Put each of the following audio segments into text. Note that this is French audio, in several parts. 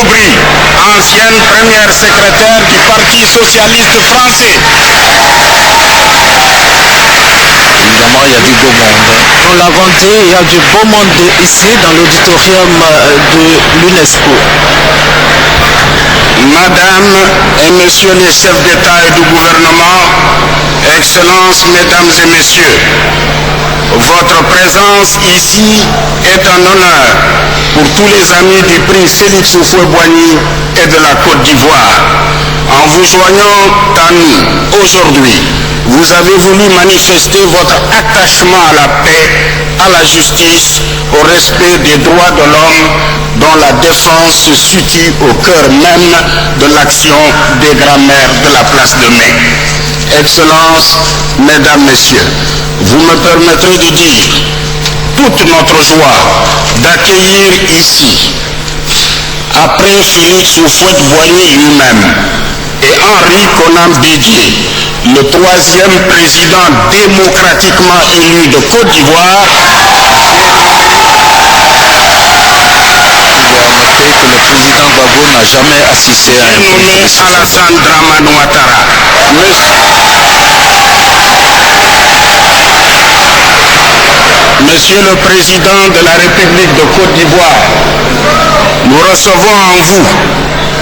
Aubry, ancienne première secrétaire du Parti socialiste français. Évidemment, il y a du beau monde. Nous l'avons dit, il y a du beau monde ici dans l'auditorium de l'UNESCO. Madame et Messieurs les chefs d'État et du gouvernement, Excellences, Mesdames et Messieurs, votre présence ici est un honneur pour tous les amis du prix Félix Houphouët-Boigny et de la Côte d'Ivoire. En vous joignant à nous aujourd'hui, vous avez voulu manifester votre attachement à la paix, à la justice, au respect des droits de l'homme, dont la défense se situe au cœur même de l'action des grands-mères de la place de Mai. Excellences, Mesdames, Messieurs, vous me permettrez de dire toute notre joie d'accueillir ici, après Félix Houphouët-Boigny lui-même et Henri Konan Bédié, le troisième président démocratiquement élu de Côte d'Ivoire, que le président Gbagbo n'a jamais assisté à un nommé Alassane Dramane Ouattara. Monsieur le Président de la République de Côte d'Ivoire, nous recevons en vous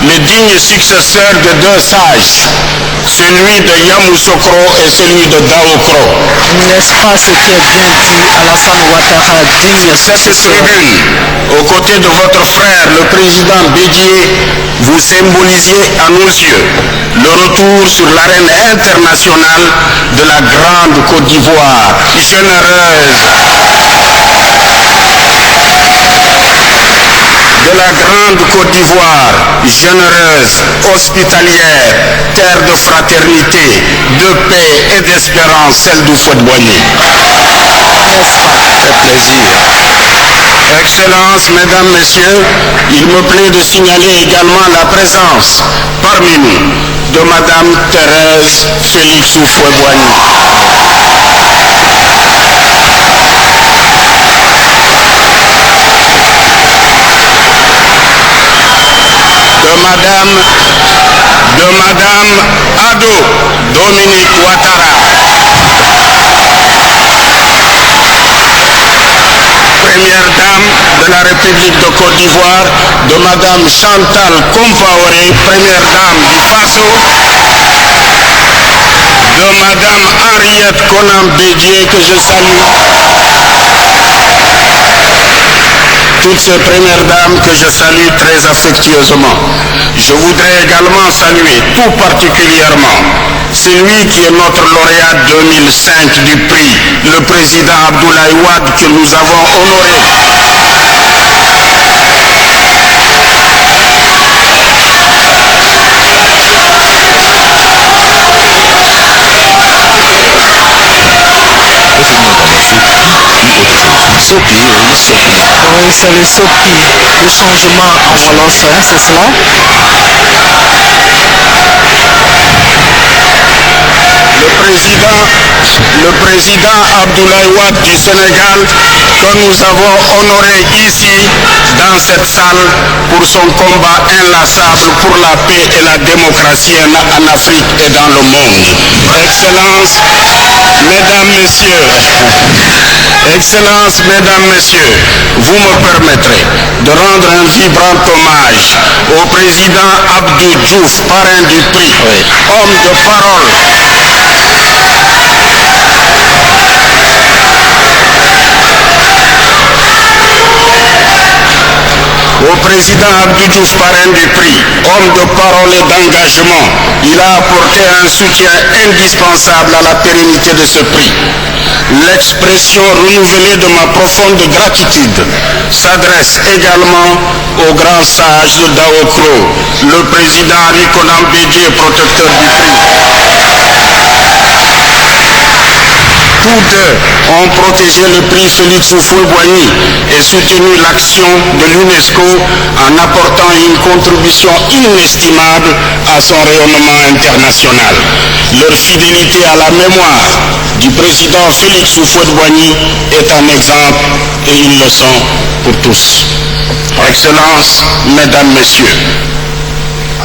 le digne successeur de deux sages, celui de Yamoussoukro et celui de Daokro. N'est-ce pas ce qui est bien dit, Alassane Ouattara, digne Cette tribune, aux côtés de votre frère, le président Bédié, vous symbolisiez à nos yeux le retour sur l'arène internationale de la grande Côte d'Ivoire, généreuse, de la grande Côte d'Ivoire, généreuse, hospitalière, terre de fraternité, de paix et d'espérance, celle d'Houphouët-Boigny. fait plaisir. Excellences, Mesdames, Messieurs, il me plaît de signaler également la présence parmi nous de Madame Thérèse Félix Houphouët-Boigny. De Madame Ado Dominique Ouattara, première dame de la République de Côte d'Ivoire, de Madame Chantal Compaoré, première dame du Faso, de Madame Henriette Konan Bédié, que je salue. Toutes ces premières dames que je salue très affectueusement. Je voudrais également saluer tout particulièrement celui qui est notre lauréat 2005 du prix, le président Abdoulaye Wade, que nous avons honoré. Oui, c'est le SOPI, le changement en wolof, c'est cela? Le président Abdoulaye Wade du Sénégal, que nous avons honoré ici dans cette salle pour son combat inlassable pour la paix et la démocratie en Afrique et dans le monde. Excellences, Mesdames, Messieurs, Excellences, Mesdames, Messieurs, vous me permettrez de rendre un vibrant hommage au président Abdou Diouf, parrain du prix, homme de parole. Au président Abdou Diouf, parrain du prix, homme de parole et d'engagement, il a apporté un soutien indispensable à la pérennité de ce prix. L'expression renouvelée de ma profonde gratitude s'adresse également au grand sage de Daokro, le président Henri Konan Bédié, protecteur du prix. Tous deux ont protégé le prix Félix Houphouët-Boigny et soutenu l'action de l'UNESCO en apportant une contribution inestimable à son rayonnement international. Leur fidélité à la mémoire du président Félix Houphouët-Boigny est un exemple et une leçon pour tous. Excellences, Mesdames, Messieurs,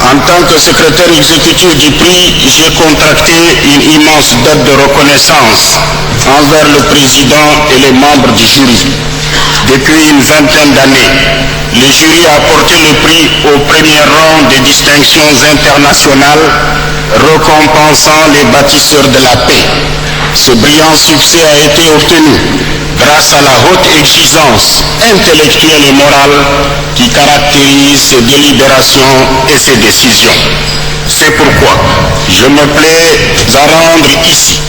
en tant que secrétaire exécutif du prix, j'ai contracté une immense dette de reconnaissance envers le président et les membres du jury. Depuis une vingtaine d'années, le jury a porté le prix au premier rang des distinctions internationales récompensant les bâtisseurs de la paix. Ce brillant succès a été obtenu grâce à la haute exigence intellectuelle et morale qui caractérise ses délibérations et ses décisions. C'est pourquoi je me plais à rendre ici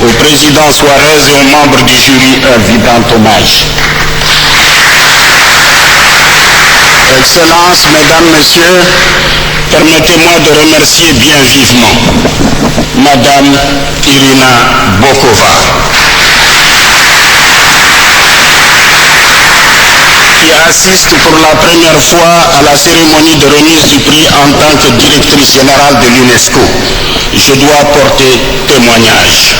au président Suarez et aux membres du jury un vibrant hommage. Excellences, Mesdames, Messieurs, permettez-moi de remercier bien vivement Madame Irina Bokova, qui assiste pour la première fois à la cérémonie de remise du prix en tant que directrice générale de l'UNESCO. Je dois apporter témoignage.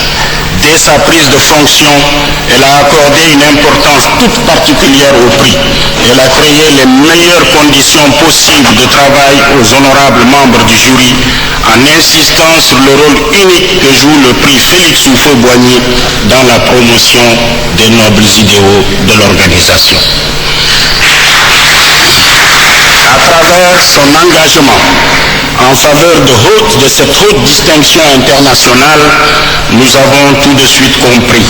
Dès sa prise de fonction, elle a accordé une importance toute particulière au prix. Elle a créé les meilleures conditions possibles de travail aux honorables membres du jury en insistant sur le rôle unique que joue le prix Félix Houphouët-Boigny dans la promotion des nobles idéaux de l'organisation. À travers son engagement en faveur de cette haute distinction internationale, nous avons tout de suite compris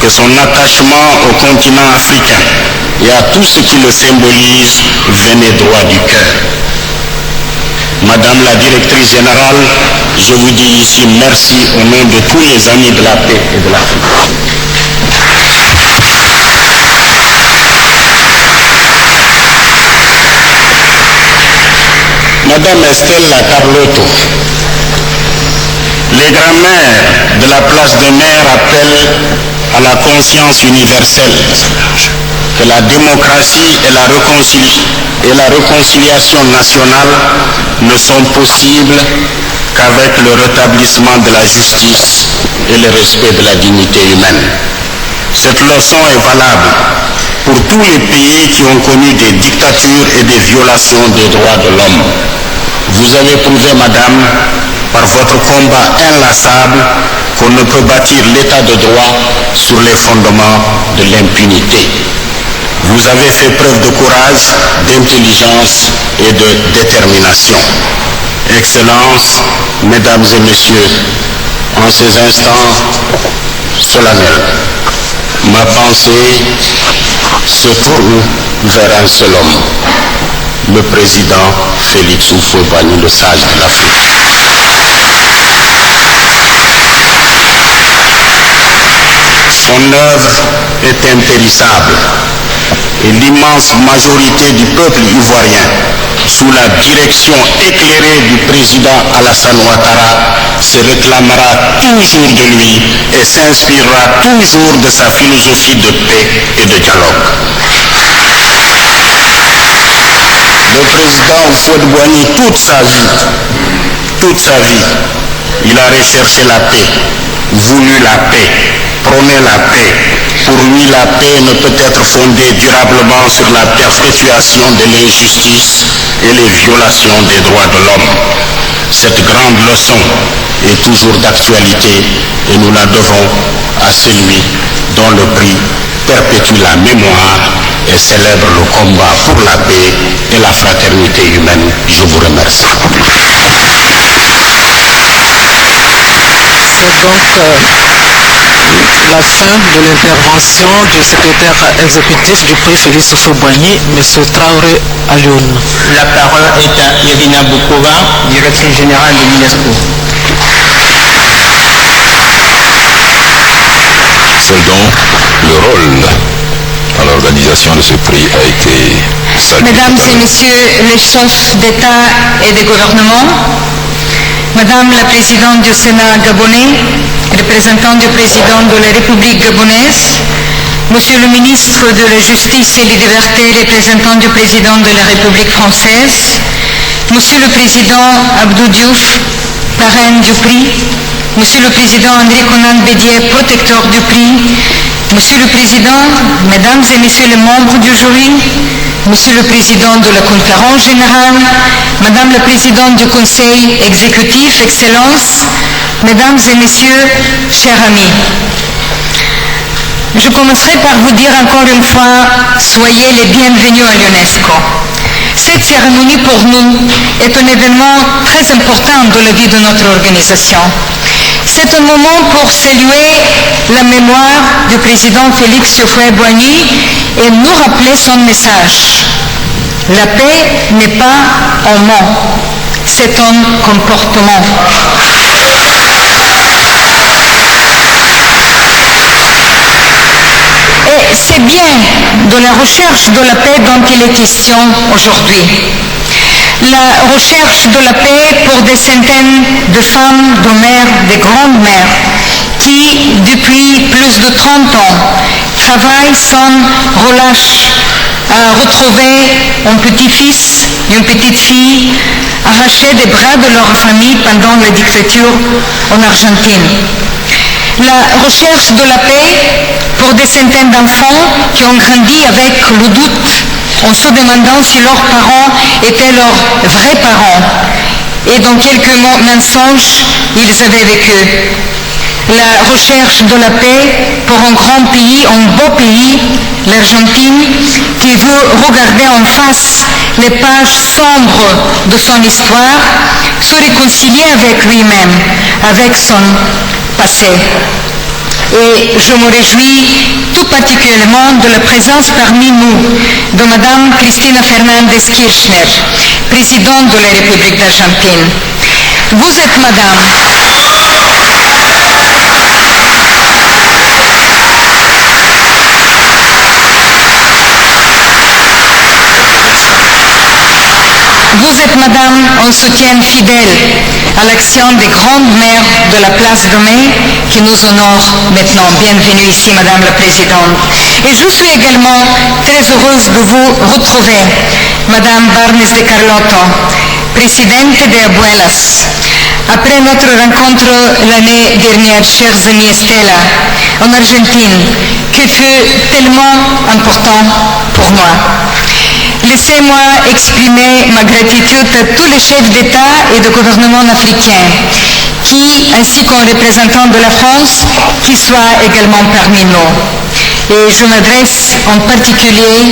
que son attachement au continent africain et à tout ce qui le symbolise venait droit du cœur. Madame la directrice générale, je vous dis ici merci au nom de tous les amis de la paix et de l'Afrique. Madame Estelle Carlotto, les grands-mères de la place des mères appellent à la conscience universelle que la démocratie et la réconciliation nationale ne sont possibles qu'avec le rétablissement de la justice et le respect de la dignité humaine. Cette leçon est valable pour tous les pays qui ont connu des dictatures et des violations des droits de l'homme. Vous avez prouvé, Madame, par votre combat inlassable, qu'on ne peut bâtir l'état de droit sur les fondements de l'impunité. Vous avez fait preuve de courage, d'intelligence et de détermination. Excellences, Mesdames et Messieurs, en ces instants solennels, ma pensée se tourne vers un seul homme, le président Félix Houphouët-Boigny, le sage de l'Afrique. Son œuvre est impérissable et l'immense majorité du peuple ivoirien, sous la direction éclairée du président Alassane Ouattara, se réclamera toujours de lui et s'inspirera toujours de sa philosophie de paix et de dialogue. Le président Houphouët-Boigny, toute sa vie, il a recherché la paix, voulu la paix, prôné la paix. Pour lui, la paix ne peut être fondée durablement sur la perpétuation de l'injustice et les violations des droits de l'homme. Cette grande leçon est toujours d'actualité et nous la devons à celui dont le prix perpétue la mémoire et célèbre le combat pour la paix et la fraternité humaine. Je vous remercie. C'est donc la fin de l'intervention du secrétaire exécutif du prix Félix Houphouët-Boigny, M. Traoré Alioune. La parole est à Irina Bokova, directrice générale de l'UNESCO. Seul donc le rôle dans l'organisation de ce prix a été salué. Mesdames et Messieurs les chefs d'État et de gouvernement, Madame la Présidente du Sénat gabonais, représentant du Président de la République gabonaise, Monsieur le Ministre de la Justice et des Libertés, représentant du Président de la République française, Monsieur le Président Abdou Diouf, parrain du prix, Monsieur le Président André Konan Bédié, protecteur du prix, Monsieur le Président, Mesdames et Messieurs les membres du jury, Monsieur le Président de la Conférence générale, Madame la Présidente du Conseil exécutif, Excellences, Mesdames et Messieurs, chers amis. Je commencerai par vous dire encore une fois, soyez les bienvenus à l'UNESCO. Cette cérémonie pour nous est un événement très important dans la vie de notre organisation. C'est un moment pour saluer la mémoire du président Félix Houphouët-Boigny et nous rappeler son message. La paix n'est pas un mot, c'est un comportement. Et c'est bien de la recherche de la paix dont il est question aujourd'hui. La recherche de la paix pour des centaines de femmes, de mères, de grandes mères qui, depuis plus de 30 ans, travaillent sans relâche à retrouver un petit-fils, une petite fille arrachés des bras de leur famille pendant la dictature en Argentine. La recherche de la paix pour des centaines d'enfants qui ont grandi avec le doute en se demandant si leurs parents étaient leurs vrais parents et dans quelques mensonges ils avaient vécu. La recherche de la paix pour un grand pays, un beau pays, l'Argentine, qui veut regarder en face les pages sombres de son histoire, se réconcilier avec lui-même, avec son passé. Et je me réjouis tout particulièrement de la présence parmi nous de Madame Cristina Fernández Kirchner, présidente de la République d'Argentine. Vous êtes Madame. Vous êtes, Madame, un soutien fidèle à l'action des grandes mères de la place de Mai qui nous honorent maintenant. Bienvenue ici, Madame la Présidente. Et je suis également très heureuse de vous retrouver, Madame Barnes de Carlotto, Présidente de Abuelas. Après notre rencontre l'année dernière, chers amis Estella, en Argentine, qui fut tellement important pour moi. Laissez-moi exprimer ma gratitude à tous les chefs d'État et de gouvernement africains qui, ainsi qu'un représentant de la France, qui soit également parmi nous. Et je m'adresse en particulier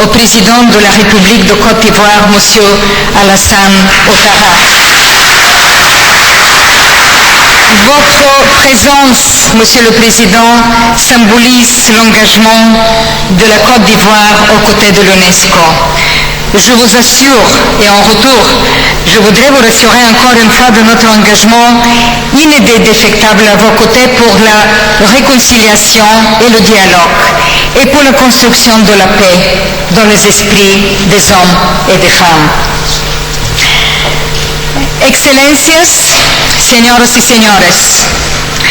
au président de la République de Côte d'Ivoire, M. Alassane Ouattara. Votre présence, Monsieur le Président, symbolise l'engagement de la Côte d'Ivoire aux côtés de l'UNESCO. Je vous assure, et en retour, je voudrais vous rassurer encore une fois de notre engagement indéfectible à vos côtés pour la réconciliation et le dialogue, et pour la construction de la paix dans les esprits des hommes et des femmes. Excellencias, señoras y señores,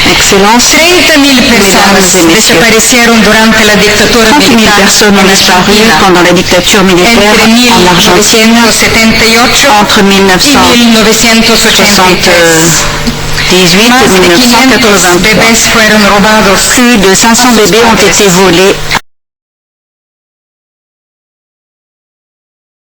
Excellences, 30.000 personas desaparecieron durante la dictadura 30 000 militar personnes ont disparu pendant la dictature militaire en Argentine entre 1978 et 1980. Plus de 500 bébés ont été volés